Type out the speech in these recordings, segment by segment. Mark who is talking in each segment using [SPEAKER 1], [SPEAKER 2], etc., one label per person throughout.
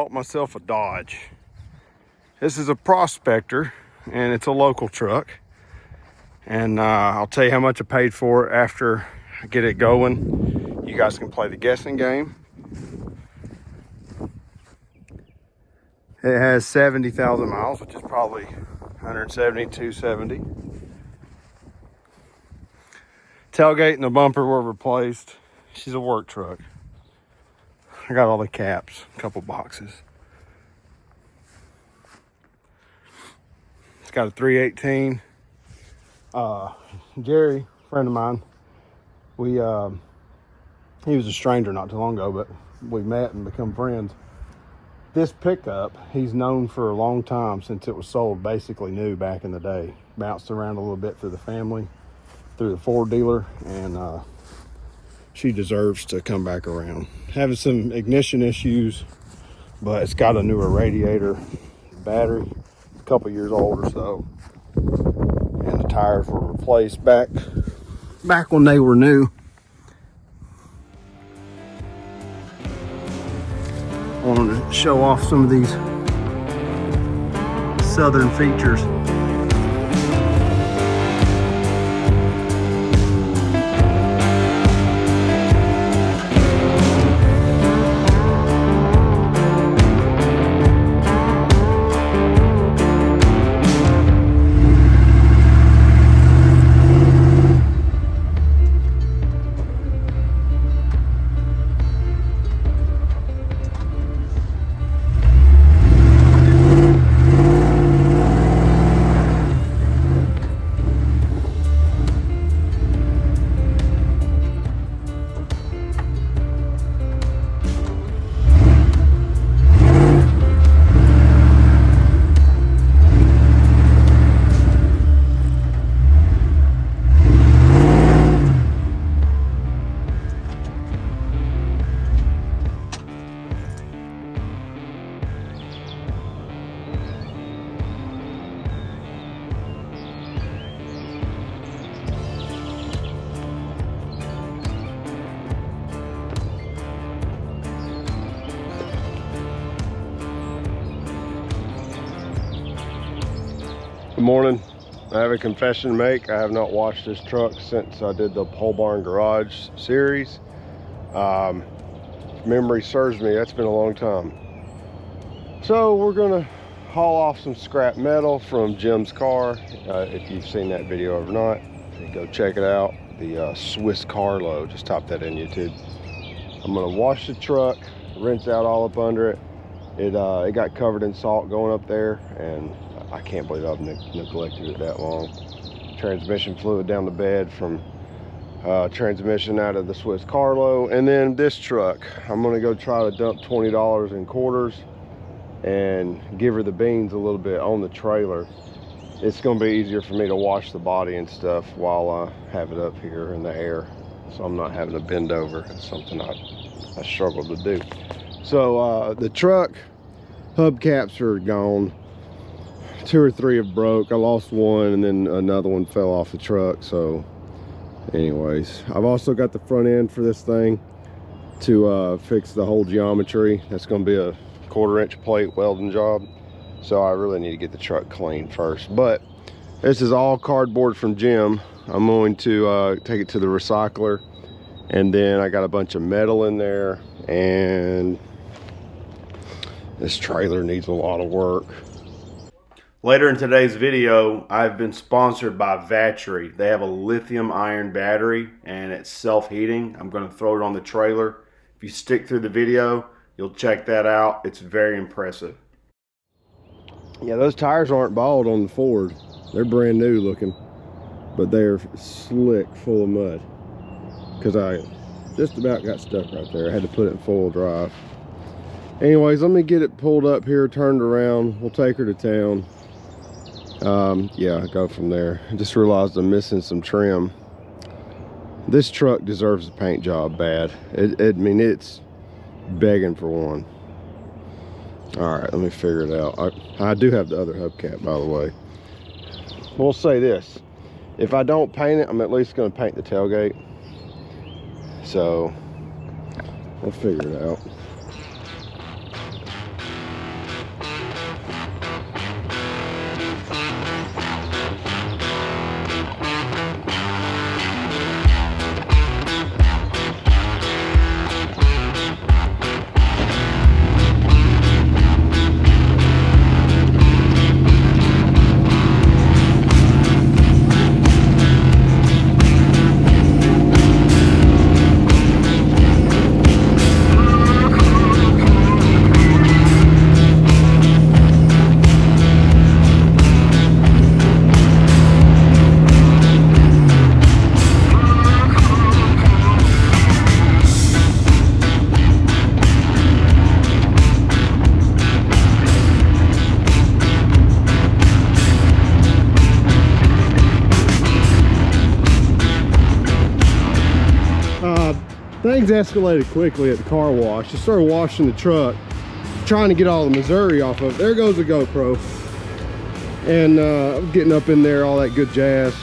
[SPEAKER 1] bought myself a Dodge. This is a Prospector, and it's a local truck. And I'll tell you how much I paid for it after I get it going. You guys can play the guessing game. It has 70,000 miles, which is probably 170, 270. Tailgate and the bumper were replaced. She's a work truck. I got all the caps, a couple boxes. It's got a 318. Jerry, friend of mine, he was a stranger not too long ago, but we met and become friends. This pickup, he's known for a long time, since it was sold basically new back in the day. Bounced around a little bit through the family, through the Ford dealer, and she deserves to come back around. Having some ignition issues, but it's got a newer radiator, battery, a couple years old or so, and the tires were replaced back when they were new. I wanted to show off some of these southern features. Good morning. I have a confession to make. I have not washed this truck since I did the pole barn garage series. If memory serves me, that's been a long time. So we're gonna haul off some scrap metal from Jim's car. If you've seen that video or not, go check it out. The Swiss Carlo, just type that in YouTube. I'm gonna wash the truck, rinse out all up under it. It got covered in salt going up there, and I can't believe I've neglected it that long. Transmission fluid down the bed from transmission out of the Swiss Carlo. And then this truck, I'm gonna go try to dump $20 in quarters and give her the beans a little bit on the trailer. It's gonna be easier for me to wash the body and stuff while I have it up here in the air, so I'm not having to bend over. It's something I struggle to do. So the truck hubcaps are gone. 2 or 3 have broke. I lost one, and then another one fell off the truck. So anyways, I've also got the front end for this thing to fix the whole geometry. That's going to be a 1/4-inch plate welding job, so I really need to get the truck clean first. But this is all cardboard from Jim. I'm going to take it to the recycler, and then I got a bunch of metal in there, and this trailer needs a lot of work. Later in today's video, I've been sponsored by Vatry. They have a lithium ion battery, and it's self-heating. I'm going to throw it on the trailer. If you stick through the video, you'll check that out. It's very impressive. Yeah, those tires aren't bald on the Ford. They're brand new looking, but they're slick, full of mud, because I just about got stuck right there. I had to put it in full drive. Anyways, let me get it pulled up here, turned around. We'll take her to town. Yeah, go from there. I just realized I'm missing some trim. This truck deserves a paint job bad. I mean, it's begging for one. All right, let me figure it out. I do have the other hubcap, by the way. We'll say this: if I don't paint it, I'm at least going to paint the tailgate. So we'll figure it out. things escalated quickly at the car wash. I started washing the truck, trying to get all the Missouri off of it. There goes the GoPro. And getting up in there, all that good jazz.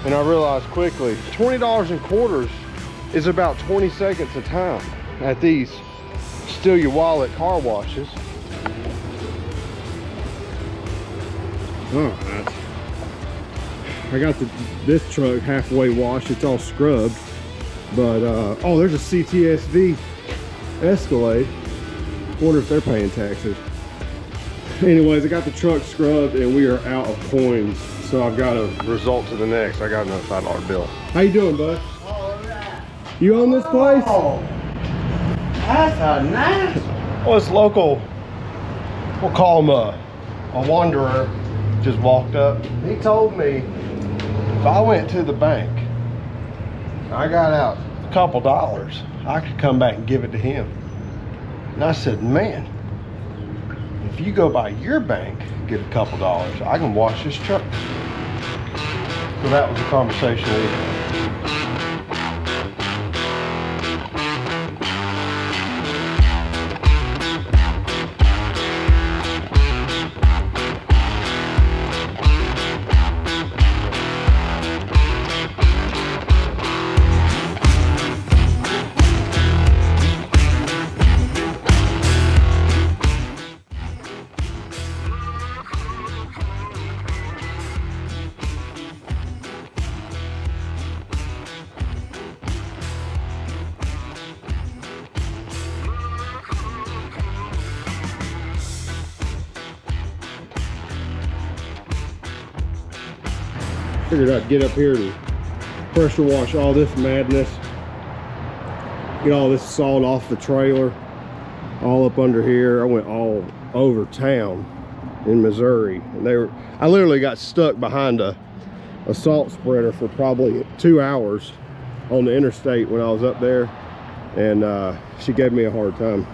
[SPEAKER 1] And I realized quickly, $20 in quarters is about 20 seconds of time at these steal your wallet car washes. All right. I got this truck halfway washed. It's all scrubbed. But, oh, there's a CTSV Escalade. Wonder if they're paying taxes. Anyways, I got the truck scrubbed and we are out of coins. So I've got to result to the next. I got another $5 bill. How you doing, bud?
[SPEAKER 2] All right.
[SPEAKER 1] You own this place?
[SPEAKER 2] Oh, that's a nice.
[SPEAKER 1] Well, it's local. We'll call him a wanderer. Just walked up. He told me if I went to the bank, I got out a couple dollars, I could come back and give it to him. And I said, man, if you go by your bank, get a couple dollars, I can wash this truck. So that was the conversation we had. Figured I'd get up here and pressure wash all this madness. Get all this salt off the trailer, all up under here. I went all over town in Missouri, and I literally got stuck behind a salt spreader for probably 2 hours on the interstate when I was up there, and she gave me a hard time.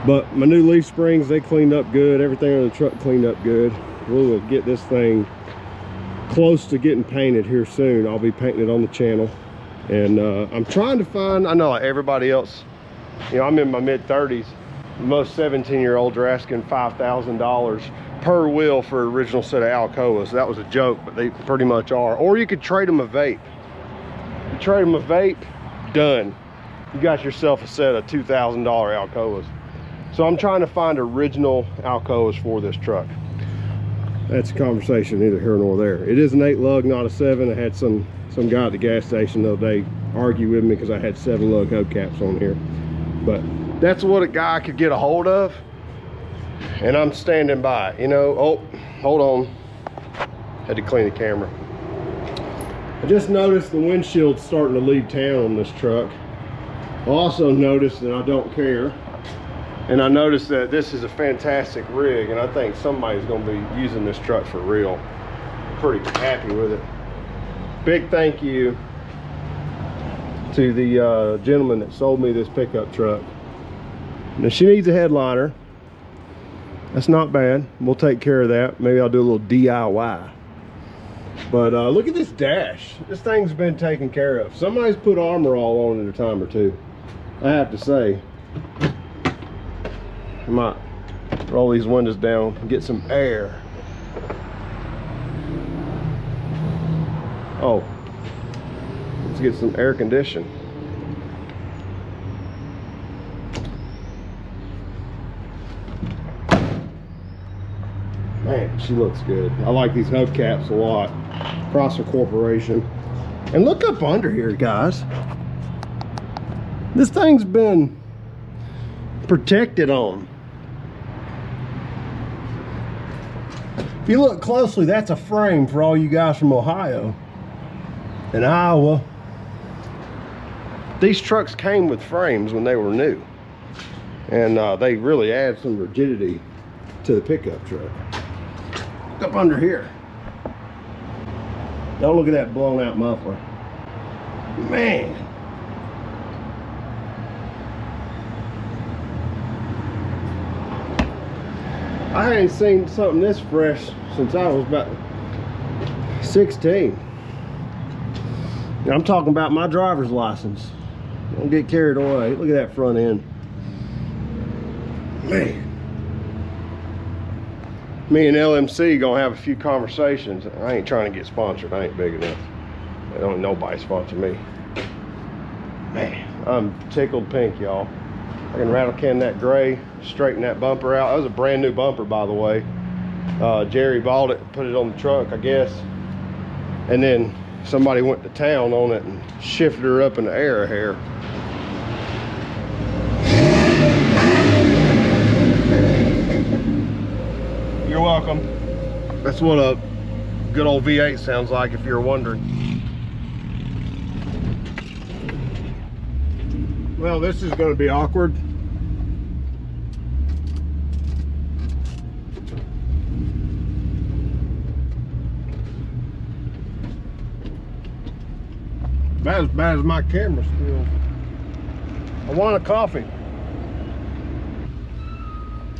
[SPEAKER 1] But my new leaf springs, they cleaned up good. Everything on the truck cleaned up good. We'll get this thing close to getting painted here soon. I'll be painting it on the channel, and I'm trying to find, I know like everybody else, you know, I'm in my mid-30s. Most 17-year-olds are asking $5,000 per wheel for an original set of Alcoas. That was a joke, but they pretty much are. Or you could trade them a vape. You trade them a vape, done. You got yourself a set of $2,000 Alcoas. So I'm trying to find original Alcoas for this truck. That's a conversation neither here nor there. It is an 8 lug, not a 7. I had some guy at the gas station the other day argue with me because I had 7 lug hubcaps on here. But that's what a guy could get a hold of, and I'm standing by, you know. Oh, hold on. Had to clean the camera. I just noticed the windshield's starting to leave town on this truck. I also noticed that I don't care. And I noticed that this is a fantastic rig, and I think somebody's going to be using this truck for real. Pretty happy with it. Big thank you to the gentleman that sold me this pickup truck. Now she needs a headliner. That's not bad. We'll take care of that. Maybe I'll do a little DIY. But look at this dash. This thing's been taken care of. Somebody's put armor all on it a time or two, I have to say. I might roll these windows down and get some air. Oh, let's get some air conditioning. Man, she looks good. I like these hubcaps a lot. Prosser Corporation. And look up under here, guys. This thing's been protected on. If you look closely, that's a frame for all you guys from Ohio and Iowa. These trucks came with frames when they were new, and they really add some rigidity to the pickup truck. Look up under here. Don't look at that blown out muffler. Man. I ain't seen something this fresh since I was about 16. And I'm talking about my driver's license. Don't get carried away. Look at that front end. Man. Me and LMC gonna have a few conversations. I ain't trying to get sponsored. I ain't big enough. Don't nobody sponsor me. Man, I'm tickled pink, y'all. I can rattle can that gray, straighten that bumper out. That was a brand new bumper, by the way. Jerry bought it, put it on the truck, I guess. And then somebody went to town on it and shifted her up in the air a hair. You're welcome. That's what a good old V8 sounds like, if you're wondering. Well, this is going to be awkward. About as bad as my camera skills. I want a coffee.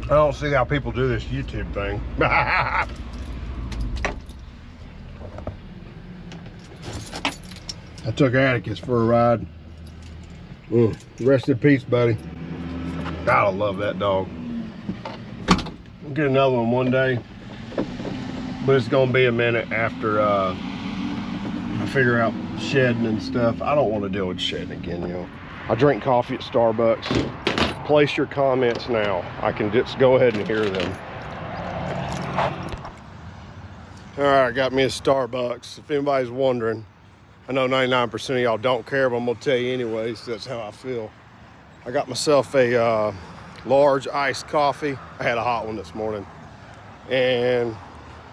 [SPEAKER 1] I don't see how people do this YouTube thing. I took Atticus for a ride. Rest in peace, buddy. God, I love that dog. We'll get another one day, but it's gonna be a minute after I figure out shedding and stuff. I don't want to deal with shedding again, you know. I drink coffee at Starbucks. Place your comments now. I can just go ahead and hear them. All right, I got me a Starbucks. If anybody's wondering, I know 99% of y'all don't care, but I'm gonna tell you anyways. That's how I feel. I got myself a large iced coffee. I had a hot one this morning. And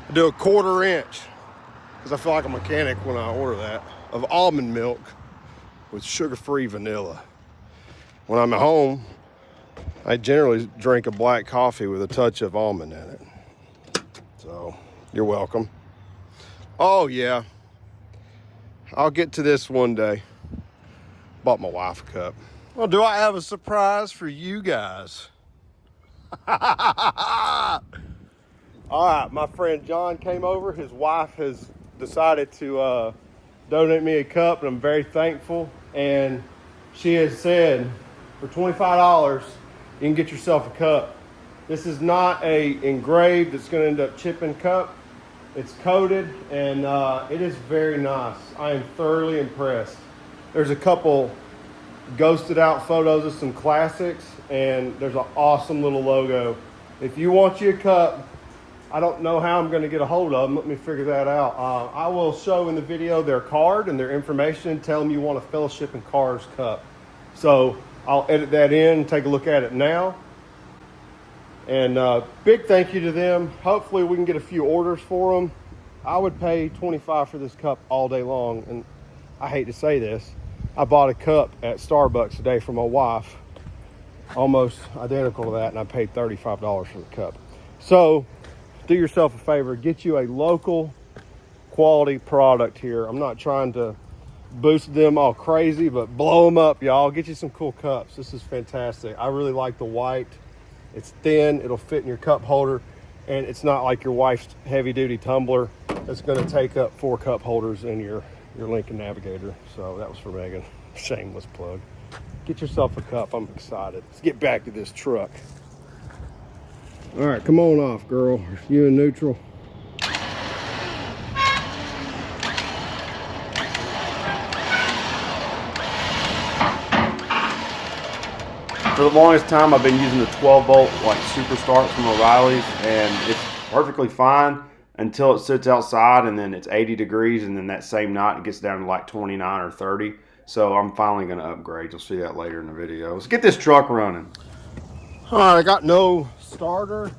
[SPEAKER 1] I do a 1/4 inch, because I feel like a mechanic when I order that, of almond milk with sugar-free vanilla. When I'm at home, I generally drink a black coffee with a touch of almond in it. So, you're welcome. Oh yeah, I'll get to this one day. Bought my wife a cup. Well, do I have a surprise for you guys? All right, my friend John came over. His wife has decided to donate me a cup, and I'm very thankful. And she has said, for $25, you can get yourself a cup. This is not a engraved, it's gonna end up chipping cup. It's coated, and it is very nice. I am thoroughly impressed. There's a couple ghosted out photos of some classics, and there's an awesome little logo. If you want you a cup, I don't know how I'm gonna get a hold of them. Let me figure that out. I will show in the video their card and their information. Tell them you want a Fellowship in Cars cup. So I'll edit that in, take a look at it now. And big thank you to them. Hopefully we can get a few orders for them. I would pay $25 for this cup all day long. And I hate to say this, I bought a cup at Starbucks today for my wife, almost identical to that, and I paid $35 for the cup. So do yourself a favor, get you a local quality product here. I'm not trying to boost them all crazy, but blow them up, y'all. Get you some cool cups. This is fantastic. I really like the white. It's thin, it'll fit in your cup holder, and it's not like your wife's heavy duty tumbler that's gonna take up 4 cup holders in your Lincoln Navigator. So that was for Megan. Shameless plug. Get yourself a cup, I'm excited. Let's get back to this truck. All right, come on off, girl. You in neutral.
[SPEAKER 3] For the longest time, I've been using the 12-volt like super start from O'Reilly's, and it's perfectly fine until it sits outside, and then it's 80 degrees, and then that same night it gets down to like 29 or 30. So I'm finally going to upgrade. You'll see that later in the video. Let's get this truck running.
[SPEAKER 1] All right, I got no starter.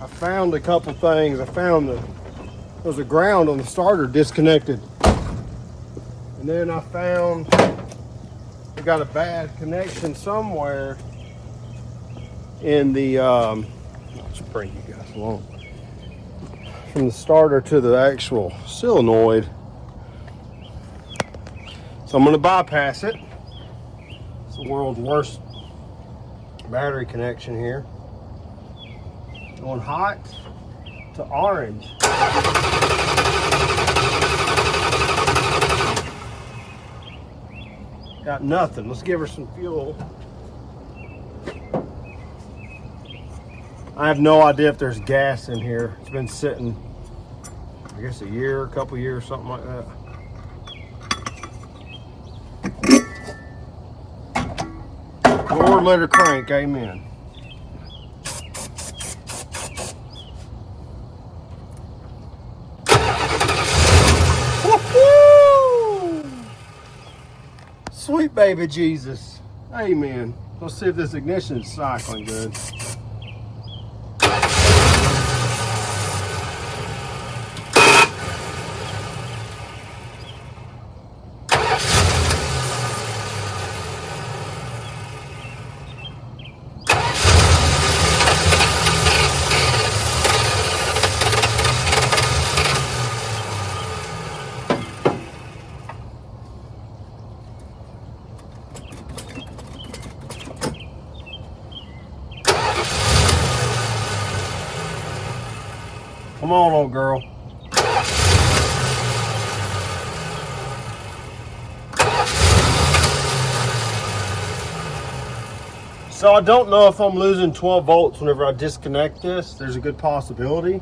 [SPEAKER 1] I found a couple things. I found there was a ground on the starter disconnected, and then I found we got a bad connection somewhere in the I'll just bring you guys along, from the starter to the actual solenoid. So I'm going to bypass it. It's the world's worst battery connection here. Going hot to orange. Got nothing. Let's give her some fuel. I have no idea if there's gas in here. It's been sitting, I guess, a year, a couple years, something like that. Lord, let her crank, amen. Woo-hoo! Sweet baby Jesus, amen. Let's see if this ignition is cycling good. Come on, old girl. So I don't know if I'm losing 12 volts whenever I disconnect this. There's a good possibility.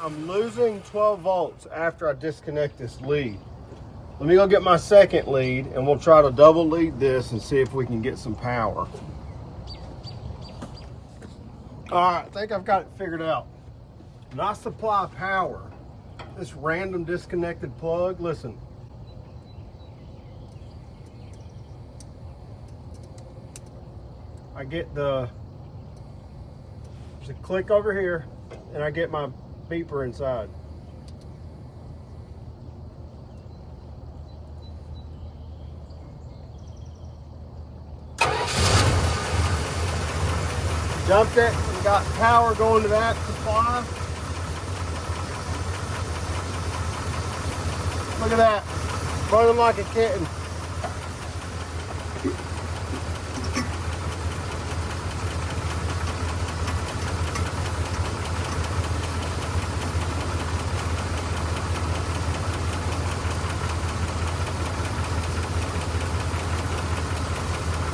[SPEAKER 1] I'm losing 12 volts after I disconnect this lead. Let me go get my second lead and we'll try to double lead this and see if we can get some power. All right, I think I've got it figured out. Not supply power. This random disconnected plug, listen. I get there's a click over here and I get my beeper inside. Dumped it and got power going to that supply. Look at that, running like a kitten.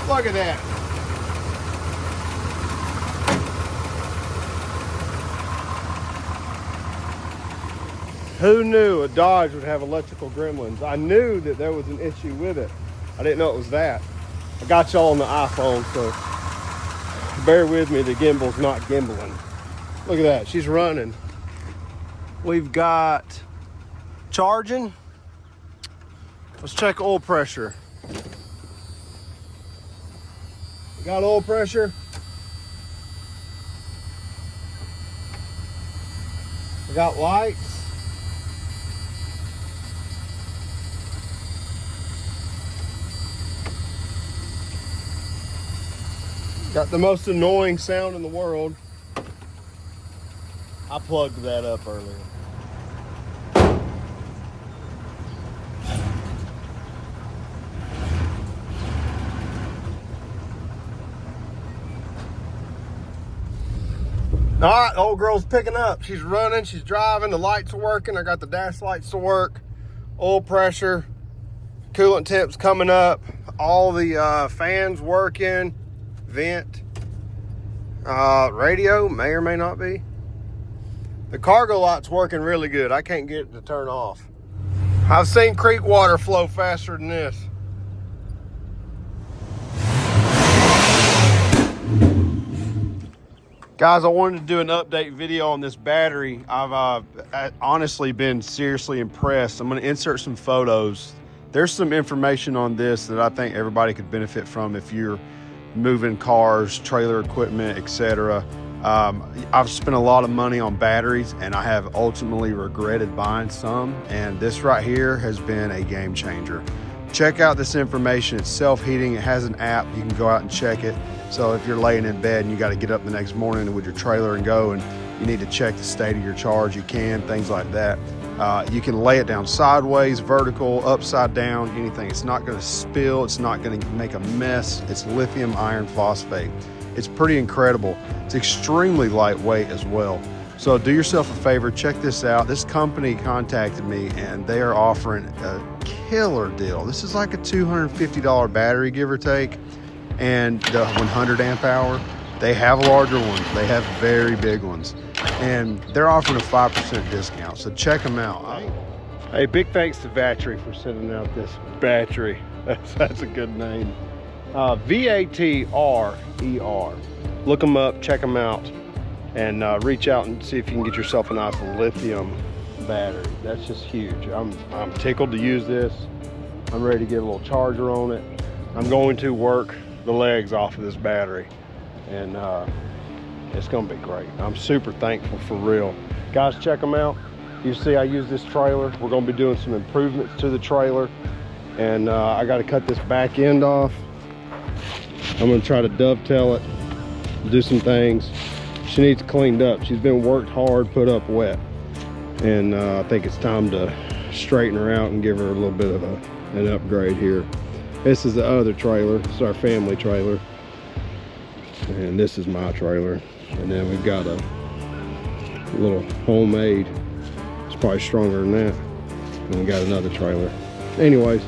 [SPEAKER 1] Look at that. Who knew a Dodge would have electrical gremlins? I knew that there was an issue with it. I didn't know it was that. I got y'all on the iPhone, so bear with me, the gimbal's not gimbaling. Look at that, she's running. We've got charging. Let's check oil pressure. Got oil pressure. We got lights. Got the most annoying sound in the world. I plugged that up earlier. All right, old girl's picking up. She's running, she's driving, the lights are working. I got the dash lights to work, oil pressure, coolant temps coming up, all the fans working, vent, radio may or may not be. The cargo light's working really good. I can't get it to turn off. I've seen creek water flow faster than this. Guys, I wanted to do an update video on this battery. I've honestly been seriously impressed. I'm going to insert some photos. There's some information on this that I think everybody could benefit from if you're moving cars, trailer equipment, etc. I've spent a lot of money on batteries and I have ultimately regretted buying some, and this right here has been a game changer.
[SPEAKER 4] check out this information. It's self-heating. It has an app. You can go out and check it. So if you're laying in bed and you got to get up the next morning with your trailer and go, and you need to check the state of your charge, you can, things like that. You can lay it down sideways, vertical, upside down, anything. It's not going to spill. It's not going to make a mess. It's lithium iron phosphate. It's pretty incredible. It's extremely lightweight as well. So do yourself a favor, check this out. This company contacted me and they are offering a killer deal. This is like a $250 battery, give or take, and the 100 amp hour. They have larger ones. They have very big ones. And they're offering a 5% discount. So check them out.
[SPEAKER 1] Hey, big thanks to Vatry for sending out this battery. That's a good name. V-A-T-R-E-R. Look them up, check them out, and reach out and see if you can get yourself a nice lithium battery. That's just huge. I'm tickled to use this. I'm ready to get a little charger on it. I'm going to work the legs off of this battery, and it's gonna be great. I'm super thankful, for real. Guys, check them out. You see I use this trailer. We're gonna be doing some improvements to the trailer, and I gotta cut this back end off. I'm gonna try to dovetail it, do some things. She needs cleaned up. She's been worked hard, put up wet, and I think it's time to straighten her out and give her a little bit of an upgrade here. This is the other trailer. It's our family trailer, and this is my trailer. And then we've got a little homemade. It's probably stronger than that. And we got another trailer. Anyways,